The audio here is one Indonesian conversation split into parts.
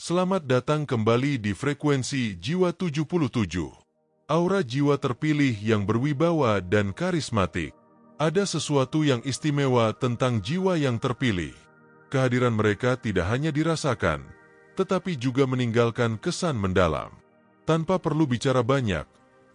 Selamat datang kembali di Frekuensi Jiwa 77. Aura jiwa terpilih yang berwibawa dan karismatik. Ada sesuatu yang istimewa tentang jiwa yang terpilih. Kehadiran mereka tidak hanya dirasakan, tetapi juga meninggalkan kesan mendalam. Tanpa perlu bicara banyak,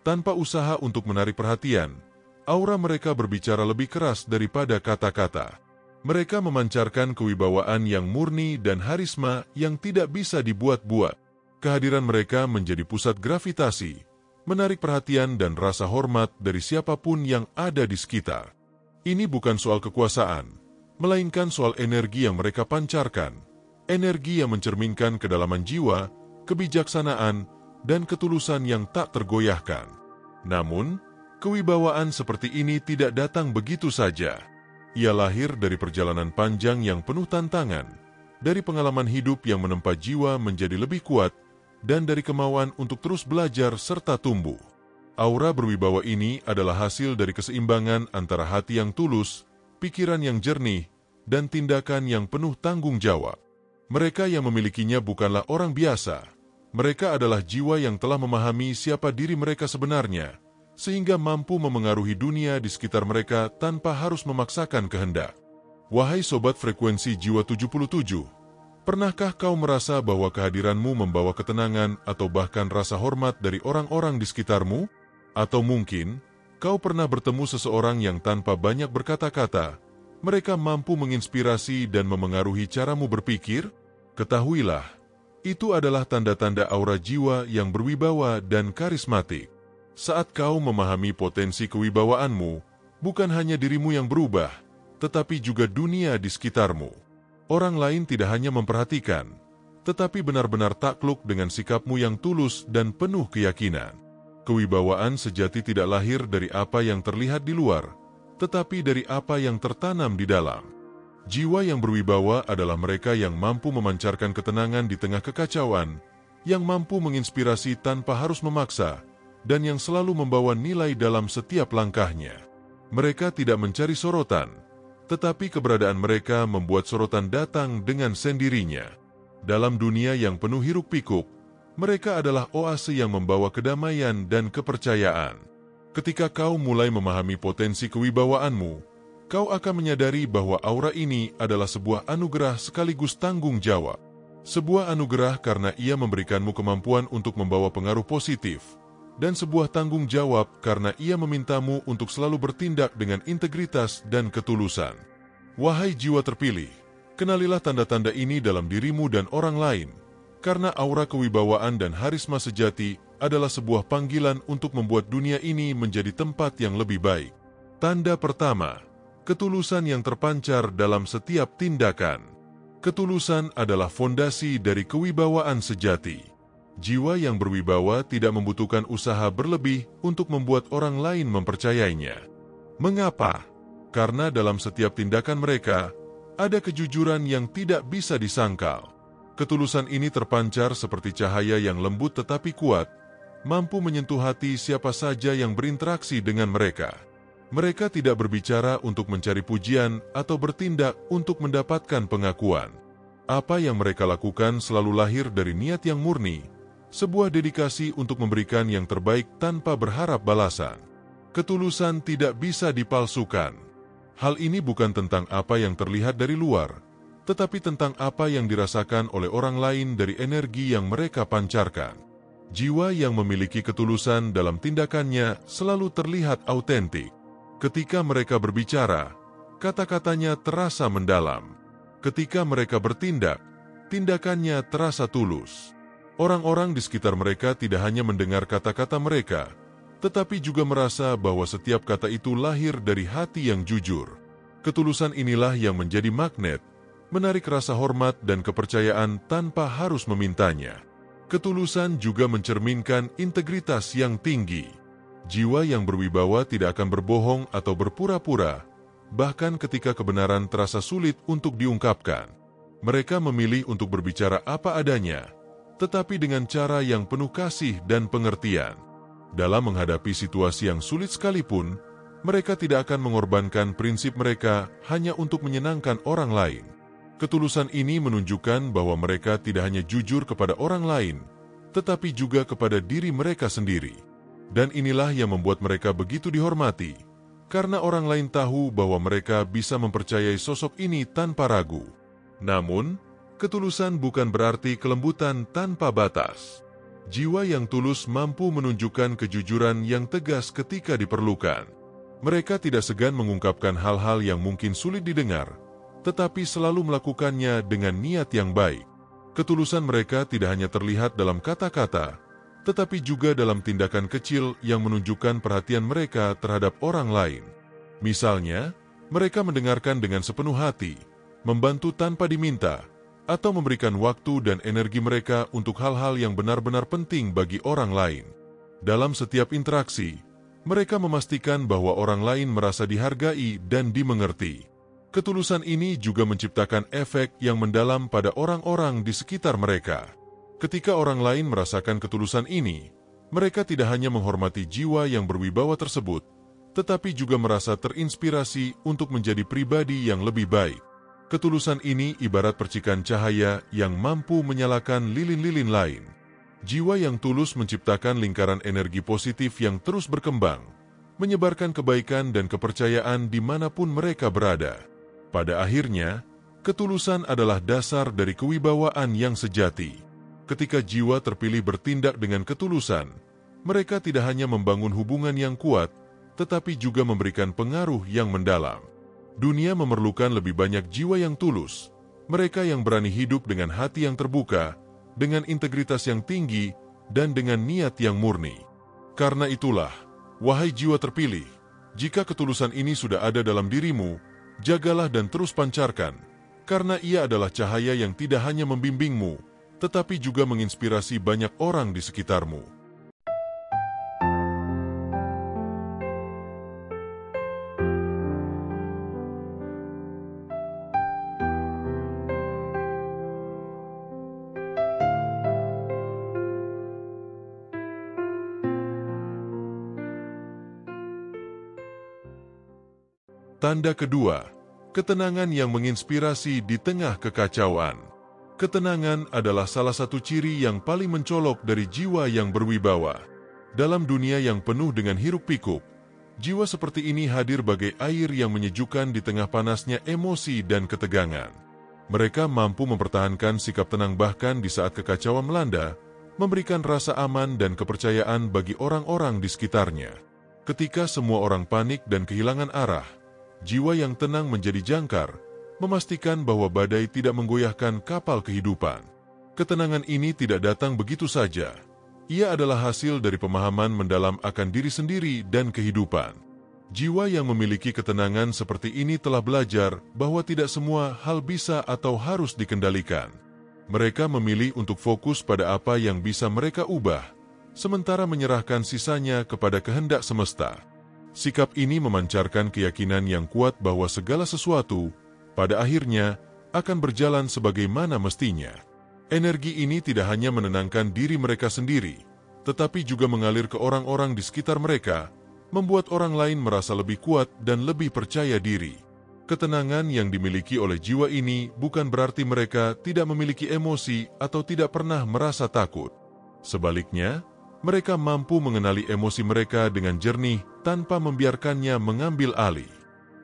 tanpa usaha untuk menarik perhatian, aura mereka berbicara lebih keras daripada kata-kata. Mereka memancarkan kewibawaan yang murni dan harisma yang tidak bisa dibuat-buat. Kehadiran mereka menjadi pusat gravitasi, menarik perhatian dan rasa hormat dari siapapun yang ada di sekitar. Ini bukan soal kekuasaan, melainkan soal energi yang mereka pancarkan. Energi yang mencerminkan kedalaman jiwa, kebijaksanaan, dan ketulusan yang tak tergoyahkan. Namun, kewibawaan seperti ini tidak datang begitu saja. Ia lahir dari perjalanan panjang yang penuh tantangan, dari pengalaman hidup yang menempa jiwa menjadi lebih kuat, dan dari kemauan untuk terus belajar serta tumbuh. Aura berwibawa ini adalah hasil dari keseimbangan antara hati yang tulus, pikiran yang jernih, dan tindakan yang penuh tanggung jawab. Mereka yang memilikinya bukanlah orang biasa. Mereka adalah jiwa yang telah memahami siapa diri mereka sebenarnya, sehingga mampu memengaruhi dunia di sekitar mereka tanpa harus memaksakan kehendak. Wahai Sobat Frekuensi Jiwa 77, pernahkah kau merasa bahwa kehadiranmu membawa ketenangan atau bahkan rasa hormat dari orang-orang di sekitarmu? Atau mungkin, kau pernah bertemu seseorang yang tanpa banyak berkata-kata, mereka mampu menginspirasi dan memengaruhi caramu berpikir? Ketahuilah, itu adalah tanda-tanda aura jiwa yang berwibawa dan karismatik. Saat kau memahami potensi kewibawaanmu, bukan hanya dirimu yang berubah, tetapi juga dunia di sekitarmu. Orang lain tidak hanya memperhatikan, tetapi benar-benar takluk dengan sikapmu yang tulus dan penuh keyakinan. Kewibawaan sejati tidak lahir dari apa yang terlihat di luar, tetapi dari apa yang tertanam di dalam. Jiwa yang berwibawa adalah mereka yang mampu memancarkan ketenangan di tengah kekacauan, yang mampu menginspirasi tanpa harus memaksa, dan yang selalu membawa nilai dalam setiap langkahnya. Mereka tidak mencari sorotan, tetapi keberadaan mereka membuat sorotan datang dengan sendirinya. Dalam dunia yang penuh hiruk-pikuk, mereka adalah oase yang membawa kedamaian dan kepercayaan. Ketika kau mulai memahami potensi kewibawaanmu, kau akan menyadari bahwa aura ini adalah sebuah anugerah sekaligus tanggung jawab. Sebuah anugerah karena ia memberikanmu kemampuan untuk membawa pengaruh positif, dan sebuah tanggung jawab karena ia memintamu untuk selalu bertindak dengan integritas dan ketulusan. Wahai jiwa terpilih, kenalilah tanda-tanda ini dalam dirimu dan orang lain, karena aura kewibawaan dan harisma sejati adalah sebuah panggilan untuk membuat dunia ini menjadi tempat yang lebih baik. Tanda pertama, ketulusan yang terpancar dalam setiap tindakan. Ketulusan adalah fondasi dari kewibawaan sejati. Jiwa yang berwibawa tidak membutuhkan usaha berlebih untuk membuat orang lain mempercayainya. Mengapa? Karena dalam setiap tindakan mereka, ada kejujuran yang tidak bisa disangkal. Ketulusan ini terpancar seperti cahaya yang lembut tetapi kuat, mampu menyentuh hati siapa saja yang berinteraksi dengan mereka. Mereka tidak berbicara untuk mencari pujian atau bertindak untuk mendapatkan pengakuan. Apa yang mereka lakukan selalu lahir dari niat yang murni, sebuah dedikasi untuk memberikan yang terbaik tanpa berharap balasan. Ketulusan tidak bisa dipalsukan. Hal ini bukan tentang apa yang terlihat dari luar, tetapi tentang apa yang dirasakan oleh orang lain dari energi yang mereka pancarkan. Jiwa yang memiliki ketulusan dalam tindakannya selalu terlihat autentik. Ketika mereka berbicara, kata-katanya terasa mendalam. Ketika mereka bertindak, tindakannya terasa tulus. Orang-orang di sekitar mereka tidak hanya mendengar kata-kata mereka, tetapi juga merasa bahwa setiap kata itu lahir dari hati yang jujur. Ketulusan inilah yang menjadi magnet, menarik rasa hormat dan kepercayaan tanpa harus memintanya. Ketulusan juga mencerminkan integritas yang tinggi. Jiwa yang berwibawa tidak akan berbohong atau berpura-pura, bahkan ketika kebenaran terasa sulit untuk diungkapkan. Mereka memilih untuk berbicara apa adanya, tetapi dengan cara yang penuh kasih dan pengertian. Dalam menghadapi situasi yang sulit sekalipun, mereka tidak akan mengorbankan prinsip mereka hanya untuk menyenangkan orang lain. Ketulusan ini menunjukkan bahwa mereka tidak hanya jujur kepada orang lain, tetapi juga kepada diri mereka sendiri. Dan inilah yang membuat mereka begitu dihormati, karena orang lain tahu bahwa mereka bisa mempercayai sosok ini tanpa ragu. Namun, ketulusan bukan berarti kelembutan tanpa batas. Jiwa yang tulus mampu menunjukkan kejujuran yang tegas ketika diperlukan. Mereka tidak segan mengungkapkan hal-hal yang mungkin sulit didengar, tetapi selalu melakukannya dengan niat yang baik. Ketulusan mereka tidak hanya terlihat dalam kata-kata, tetapi juga dalam tindakan kecil yang menunjukkan perhatian mereka terhadap orang lain. Misalnya, mereka mendengarkan dengan sepenuh hati, membantu tanpa diminta, atau memberikan waktu dan energi mereka untuk hal-hal yang benar-benar penting bagi orang lain. Dalam setiap interaksi, mereka memastikan bahwa orang lain merasa dihargai dan dimengerti. Ketulusan ini juga menciptakan efek yang mendalam pada orang-orang di sekitar mereka. Ketika orang lain merasakan ketulusan ini, mereka tidak hanya menghormati jiwa yang berwibawa tersebut, tetapi juga merasa terinspirasi untuk menjadi pribadi yang lebih baik. Ketulusan ini ibarat percikan cahaya yang mampu menyalakan lilin-lilin lain. Jiwa yang tulus menciptakan lingkaran energi positif yang terus berkembang, menyebarkan kebaikan dan kepercayaan dimanapun mereka berada. Pada akhirnya, ketulusan adalah dasar dari kewibawaan yang sejati. Ketika jiwa terpilih bertindak dengan ketulusan, mereka tidak hanya membangun hubungan yang kuat, tetapi juga memberikan pengaruh yang mendalam. Dunia memerlukan lebih banyak jiwa yang tulus, mereka yang berani hidup dengan hati yang terbuka, dengan integritas yang tinggi, dan dengan niat yang murni. Karena itulah, wahai jiwa terpilih, jika ketulusan ini sudah ada dalam dirimu, jagalah dan terus pancarkan, karena ia adalah cahaya yang tidak hanya membimbingmu, tetapi juga menginspirasi banyak orang di sekitarmu. Tanda kedua, ketenangan yang menginspirasi di tengah kekacauan. Ketenangan adalah salah satu ciri yang paling mencolok dari jiwa yang berwibawa. Dalam dunia yang penuh dengan hiruk-pikuk, jiwa seperti ini hadir bagai air yang menyejukkan di tengah panasnya emosi dan ketegangan. Mereka mampu mempertahankan sikap tenang bahkan di saat kekacauan melanda, memberikan rasa aman dan kepercayaan bagi orang-orang di sekitarnya. Ketika semua orang panik dan kehilangan arah, jiwa yang tenang menjadi jangkar, memastikan bahwa badai tidak menggoyahkan kapal kehidupan. Ketenangan ini tidak datang begitu saja. Ia adalah hasil dari pemahaman mendalam akan diri sendiri dan kehidupan. Jiwa yang memiliki ketenangan seperti ini telah belajar bahwa tidak semua hal bisa atau harus dikendalikan. Mereka memilih untuk fokus pada apa yang bisa mereka ubah, sementara menyerahkan sisanya kepada kehendak semesta. Sikap ini memancarkan keyakinan yang kuat bahwa segala sesuatu, pada akhirnya, akan berjalan sebagaimana mestinya. Energi ini tidak hanya menenangkan diri mereka sendiri, tetapi juga mengalir ke orang-orang di sekitar mereka, membuat orang lain merasa lebih kuat dan lebih percaya diri. Ketenangan yang dimiliki oleh jiwa ini bukan berarti mereka tidak memiliki emosi atau tidak pernah merasa takut. Sebaliknya, mereka mampu mengenali emosi mereka dengan jernih tanpa membiarkannya mengambil alih.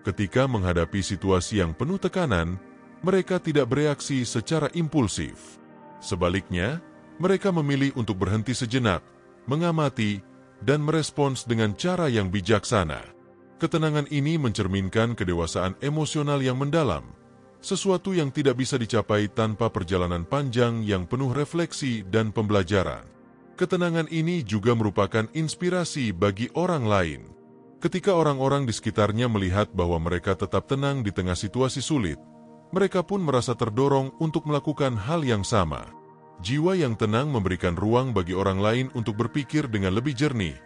Ketika menghadapi situasi yang penuh tekanan, mereka tidak bereaksi secara impulsif. Sebaliknya, mereka memilih untuk berhenti sejenak, mengamati, dan merespons dengan cara yang bijaksana. Ketenangan ini mencerminkan kedewasaan emosional yang mendalam, sesuatu yang tidak bisa dicapai tanpa perjalanan panjang yang penuh refleksi dan pembelajaran. Ketenangan ini juga merupakan inspirasi bagi orang lain. Ketika orang-orang di sekitarnya melihat bahwa mereka tetap tenang di tengah situasi sulit, mereka pun merasa terdorong untuk melakukan hal yang sama. Jiwa yang tenang memberikan ruang bagi orang lain untuk berpikir dengan lebih jernih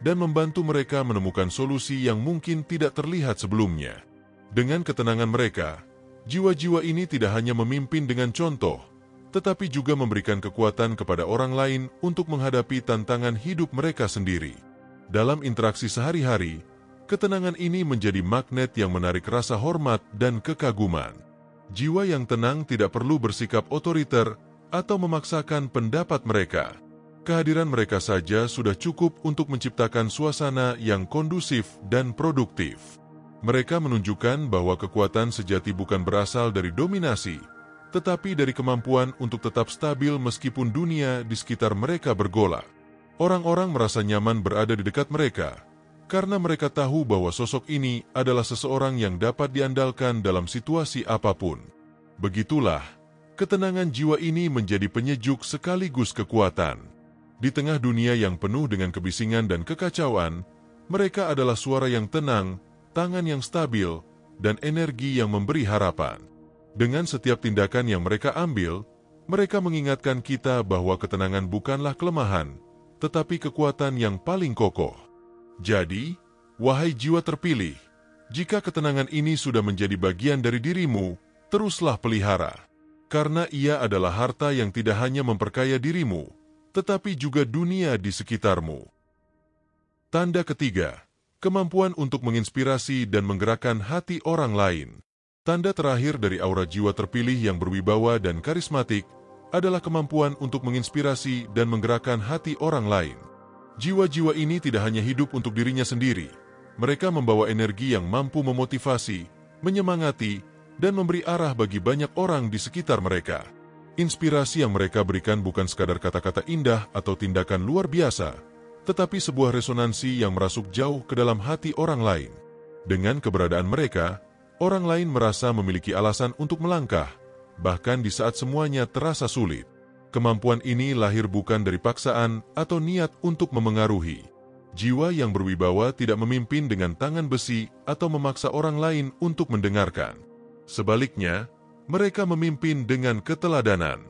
dan membantu mereka menemukan solusi yang mungkin tidak terlihat sebelumnya. Dengan ketenangan mereka, jiwa-jiwa ini tidak hanya memimpin dengan contoh, tetapi juga memberikan kekuatan kepada orang lain untuk menghadapi tantangan hidup mereka sendiri. Dalam interaksi sehari-hari, ketenangan ini menjadi magnet yang menarik rasa hormat dan kekaguman. Jiwa yang tenang tidak perlu bersikap otoriter atau memaksakan pendapat mereka. Kehadiran mereka saja sudah cukup untuk menciptakan suasana yang kondusif dan produktif. Mereka menunjukkan bahwa kekuatan sejati bukan berasal dari dominasi, tetapi dari kemampuan untuk tetap stabil meskipun dunia di sekitar mereka bergolak. Orang-orang merasa nyaman berada di dekat mereka, karena mereka tahu bahwa sosok ini adalah seseorang yang dapat diandalkan dalam situasi apapun. Begitulah, ketenangan jiwa ini menjadi penyejuk sekaligus kekuatan. Di tengah dunia yang penuh dengan kebisingan dan kekacauan, mereka adalah suara yang tenang, tangan yang stabil, dan energi yang memberi harapan. Dengan setiap tindakan yang mereka ambil, mereka mengingatkan kita bahwa ketenangan bukanlah kelemahan, tetapi kekuatan yang paling kokoh. Jadi, wahai jiwa terpilih, jika ketenangan ini sudah menjadi bagian dari dirimu, teruslah pelihara. Karena ia adalah harta yang tidak hanya memperkaya dirimu, tetapi juga dunia di sekitarmu. Tanda ketiga, kemampuan untuk menginspirasi dan menggerakkan hati orang lain. Tanda terakhir dari aura jiwa terpilih yang berwibawa dan karismatik adalah kemampuan untuk menginspirasi dan menggerakkan hati orang lain. Jiwa-jiwa ini tidak hanya hidup untuk dirinya sendiri. Mereka membawa energi yang mampu memotivasi, menyemangati, dan memberi arah bagi banyak orang di sekitar mereka. Inspirasi yang mereka berikan bukan sekadar kata-kata indah atau tindakan luar biasa, tetapi sebuah resonansi yang merasuk jauh ke dalam hati orang lain. Dengan keberadaan mereka, orang lain merasa memiliki alasan untuk melangkah, bahkan di saat semuanya terasa sulit. Kemampuan ini lahir bukan dari paksaan atau niat untuk memengaruhi. Jiwa yang berwibawa tidak memimpin dengan tangan besi atau memaksa orang lain untuk mendengarkan. Sebaliknya, mereka memimpin dengan keteladanan.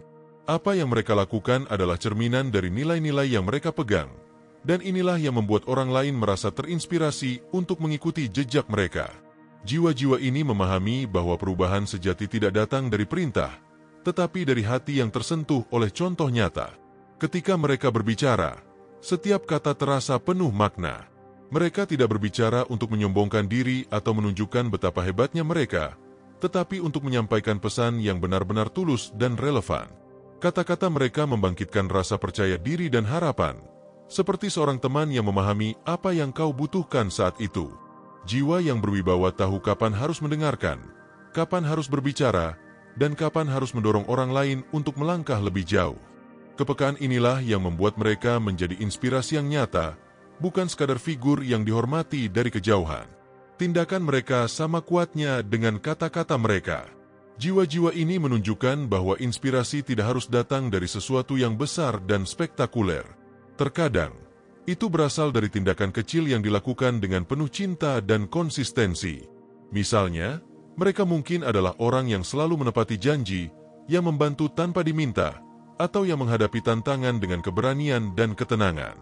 Apa yang mereka lakukan adalah cerminan dari nilai-nilai yang mereka pegang, dan inilah yang membuat orang lain merasa terinspirasi untuk mengikuti jejak mereka. Jiwa-jiwa ini memahami bahwa perubahan sejati tidak datang dari perintah, tetapi dari hati yang tersentuh oleh contoh nyata. Ketika mereka berbicara, setiap kata terasa penuh makna. Mereka tidak berbicara untuk menyombongkan diri atau menunjukkan betapa hebatnya mereka, tetapi untuk menyampaikan pesan yang benar-benar tulus dan relevan. Kata-kata mereka membangkitkan rasa percaya diri dan harapan, seperti seorang teman yang memahami apa yang kau butuhkan saat itu. Jiwa yang berwibawa tahu kapan harus mendengarkan, kapan harus berbicara, dan kapan harus mendorong orang lain untuk melangkah lebih jauh. Kepekaan inilah yang membuat mereka menjadi inspirasi yang nyata, bukan sekadar figur yang dihormati dari kejauhan. Tindakan mereka sama kuatnya dengan kata-kata mereka. Jiwa-jiwa ini menunjukkan bahwa inspirasi tidak harus datang dari sesuatu yang besar dan spektakuler. Terkadang, itu berasal dari tindakan kecil yang dilakukan dengan penuh cinta dan konsistensi. Misalnya, mereka mungkin adalah orang yang selalu menepati janji, yang membantu tanpa diminta, atau yang menghadapi tantangan dengan keberanian dan ketenangan.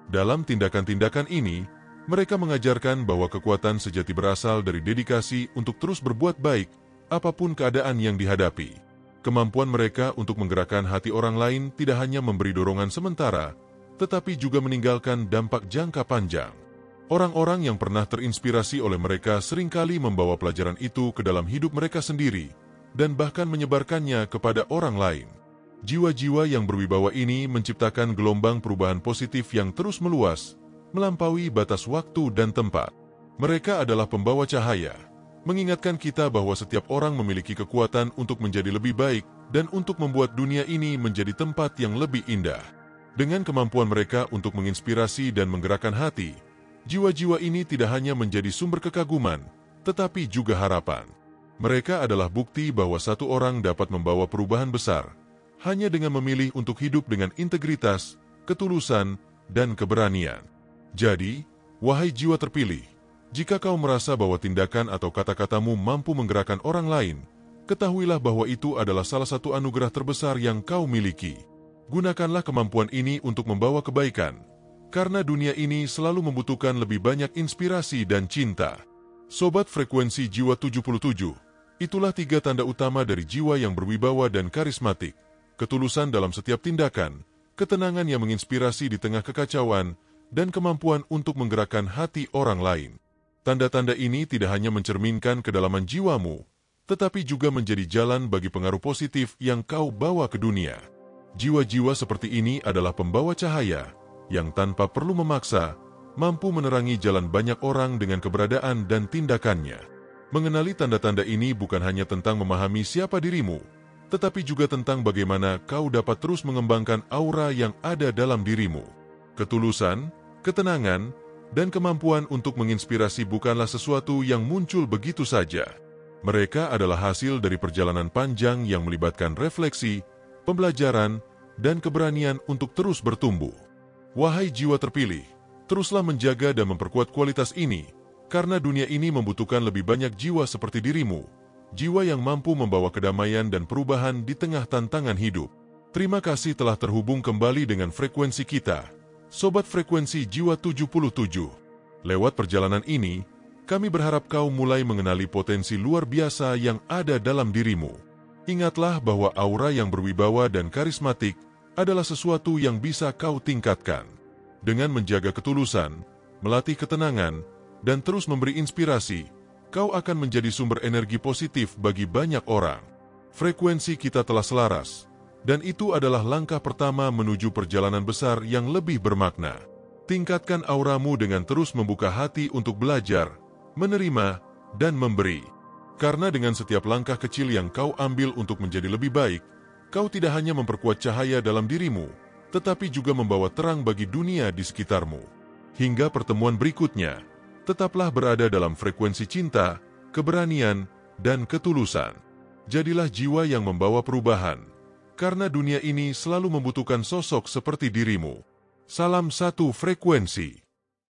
Dalam tindakan-tindakan ini, mereka mengajarkan bahwa kekuatan sejati berasal dari dedikasi untuk terus berbuat baik, apapun keadaan yang dihadapi. Kemampuan mereka untuk menggerakkan hati orang lain tidak hanya memberi dorongan sementara, tetapi juga meninggalkan dampak jangka panjang. Orang-orang yang pernah terinspirasi oleh mereka seringkali membawa pelajaran itu ke dalam hidup mereka sendiri, dan bahkan menyebarkannya kepada orang lain. Jiwa-jiwa yang berwibawa ini menciptakan gelombang perubahan positif yang terus meluas, melampaui batas waktu dan tempat. Mereka adalah pembawa cahaya, mengingatkan kita bahwa setiap orang memiliki kekuatan untuk menjadi lebih baik dan untuk membuat dunia ini menjadi tempat yang lebih indah. Dengan kemampuan mereka untuk menginspirasi dan menggerakkan hati, jiwa-jiwa ini tidak hanya menjadi sumber kekaguman, tetapi juga harapan. Mereka adalah bukti bahwa satu orang dapat membawa perubahan besar, hanya dengan memilih untuk hidup dengan integritas, ketulusan, dan keberanian. Jadi, wahai jiwa terpilih, jika kau merasa bahwa tindakan atau kata-katamu mampu menggerakkan orang lain, ketahuilah bahwa itu adalah salah satu anugerah terbesar yang kau miliki. Gunakanlah kemampuan ini untuk membawa kebaikan, karena dunia ini selalu membutuhkan lebih banyak inspirasi dan cinta. Sobat Frekuensi Jiwa 77, itulah 3 tanda utama dari jiwa yang berwibawa dan karismatik. Ketulusan dalam setiap tindakan, ketenangan yang menginspirasi di tengah kekacauan, dan kemampuan untuk menggerakkan hati orang lain. Tanda-tanda ini tidak hanya mencerminkan kedalaman jiwamu, tetapi juga menjadi jalan bagi pengaruh positif yang kau bawa ke dunia. Jiwa-jiwa seperti ini adalah pembawa cahaya, yang tanpa perlu memaksa, mampu menerangi jalan banyak orang dengan keberadaan dan tindakannya. Mengenali tanda-tanda ini bukan hanya tentang memahami siapa dirimu, tetapi juga tentang bagaimana kau dapat terus mengembangkan aura yang ada dalam dirimu. Ketulusan, ketenangan, dan kemampuan untuk menginspirasi bukanlah sesuatu yang muncul begitu saja. Mereka adalah hasil dari perjalanan panjang yang melibatkan refleksi, pembelajaran, dan keberanian untuk terus bertumbuh. Wahai jiwa terpilih, teruslah menjaga dan memperkuat kualitas ini, karena dunia ini membutuhkan lebih banyak jiwa seperti dirimu, jiwa yang mampu membawa kedamaian dan perubahan di tengah tantangan hidup. Terima kasih telah terhubung kembali dengan frekuensi kita, Sobat Frekuensi Jiwa 77. Lewat perjalanan ini, kami berharap kau mulai mengenali potensi luar biasa yang ada dalam dirimu. Ingatlah bahwa aura yang berwibawa dan karismatik adalah sesuatu yang bisa kau tingkatkan. Dengan menjaga ketulusan, melatih ketenangan, dan terus memberi inspirasi, kau akan menjadi sumber energi positif bagi banyak orang. Frekuensi kita telah selaras, dan itu adalah langkah pertama menuju perjalanan besar yang lebih bermakna. Tingkatkan auramu dengan terus membuka hati untuk belajar, menerima, dan memberi. Karena dengan setiap langkah kecil yang kau ambil untuk menjadi lebih baik, kau tidak hanya memperkuat cahaya dalam dirimu, tetapi juga membawa terang bagi dunia di sekitarmu. Hingga pertemuan berikutnya, tetaplah berada dalam frekuensi cinta, keberanian, dan ketulusan. Jadilah jiwa yang membawa perubahan, karena dunia ini selalu membutuhkan sosok seperti dirimu. Salam satu frekuensi.